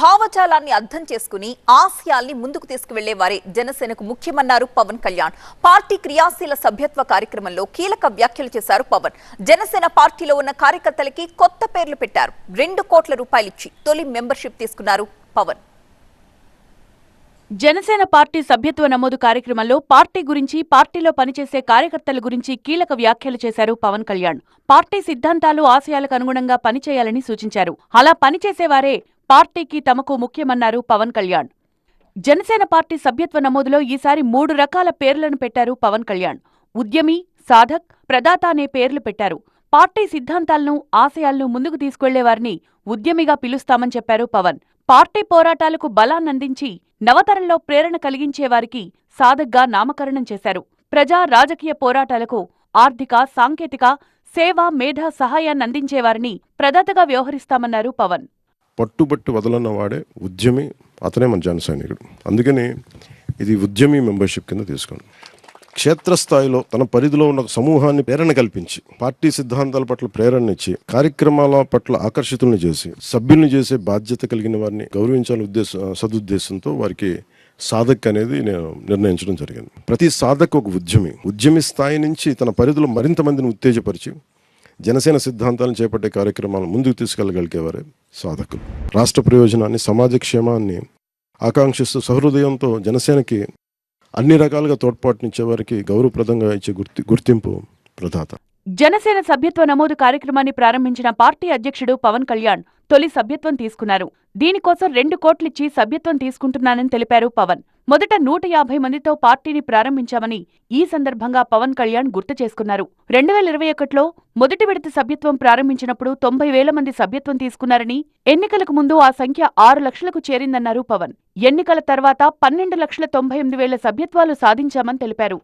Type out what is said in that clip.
భావజాలాన్ని అర్థం చేసుకుని ఆశయాల్ని ముందుకు తీసుకువెళ్లే వారే జనసేనకు ముఖ్యమన్నారు పవన్ కళ్యాణ్. పార్టీ క్రియాశీల సభ్యత్వ కార్యక్రమంలో కీలక వ్యాఖ్యలు చేశారు పవన్. జనసేన పార్టీలో ఉన్న కార్యకర్తలకి కొత్త పేర్లు పెట్టారు. 2 కోట్ల రూపాయలిచ్చి తొలి మెంబర్షిప్ తీసుకున్నారు పవన్. జనసేన పార్టీ సభ్యత్వ నమోదు కార్యక్రమంలో పార్టీ గురించి, పార్టీలో పనిచేసే కార్యకర్తల గురించి కీలక వ్యాఖ్యలు చేశారు పవన్ కళ్యాణ్. పార్టీ సిద్ధాంతాలు, ఆశయాలకు అనుగుణంగా పనిచేయాలని సూచించారు. అలా పనిచేసేవారే పార్టీకి తమకు ముఖ్యమన్నారు పవన్ కళ్యాణ్. జనసేన పార్టీ సభ్యత్వ నమోదులో ఈసారి 3 రకాల పేర్లను పెట్టారు పవన్ కళ్యాణ్. ఉద్యమి, సాధక్, ప్రదాత అనే పేర్లు పెట్టారు. పార్టీ సిద్ధాంతాలను, ఆశయాలను ముందుకు తీసుకెళ్లేవారిని ఉద్యమిగా పిలుస్తామని చెప్పారు పవన్. పార్టీ పోరాటాలకు బలాన్నందించి నవతరంలో ప్రేరణ కలిగించేవారికి సాధక్గా నామకరణం చేశారు. ప్రజా, రాజకీయ పోరాటాలకు ఆర్థిక, సాంకేతిక, సేవ, మేధా సహాయాన్నందించేవారిని ప్రదాతగా వ్యవహరిస్తామన్నారు పవన్. పట్టుబట్టు వదలన్నవాడే ఉద్యమి, అతనే మన జన సైనికుడు. అందుకని ఇది ఉద్యమి మెంబర్షిప్ కింద తీసుకోండి. క్షేత్రస్థాయిలో తన పరిధిలో ఉన్న సమూహాన్ని ప్రేరణ కల్పించి, పార్టీ సిద్ధాంతాల పట్ల ప్రేరణ ఇచ్చి, కార్యక్రమాల పట్ల ఆకర్షితులను చేసి, సభ్యుల్ని చేసే బాధ్యత కలిగిన వారిని గౌరవించాలని సదుద్దేశంతో వారికి సాధక్ అనేది నేను నిర్ణయించడం జరిగింది. ప్రతి సాధక్ ఒక ఉద్యమి స్థాయి నుంచి తన పరిధిలో మరింత మందిని ఉత్తేజపరిచి జనసేన సిద్ధాంతాలను చేపట్టే కార్యక్రమాలను ముందుకు తీసుకెళ్లగలిగేవారే సాధకులు. రాష్ట్ర ప్రయోజనాన్ని, సమాజ క్షేమాన్ని ఆకాంక్షిస్తూ సహృదయంతో జనసేనకి అన్ని రకాలుగా తోడ్పాటునిచ్చే వారికి గౌరవప్రదంగా ఇచ్చే గుర్తింపు ప్రదాత. జనసేన సభ్యత్వ నమోదు కార్యక్రమాన్ని ప్రారంభించిన పార్టీ అధ్యక్షుడు పవన్ కళ్యాణ్ తొలి సభ్యత్వం తీసుకున్నారు. దీనికోసం 2 కోట్లిచ్చి సభ్యత్వం తీసుకుంటున్నానని తెలిపారు పవన్. మొదట 150 మందితో పార్టీని ప్రారంభించామని ఈ సందర్భంగా పవన్ కళ్యాణ్ గుర్తు చేసుకున్నారు. 2021లో మొదటి విడత సభ్యత్వం ప్రారంభించినప్పుడు 90,000 మంది సభ్యత్వం తీసుకున్నారని, ఎన్నికలకు ముందు ఆ సంఖ్య 6 లక్షలకు చేరిందన్నారు పవన్. ఎన్నికల తర్వాత 12,98,000 సభ్యత్వాలు సాధించామని తెలిపారు.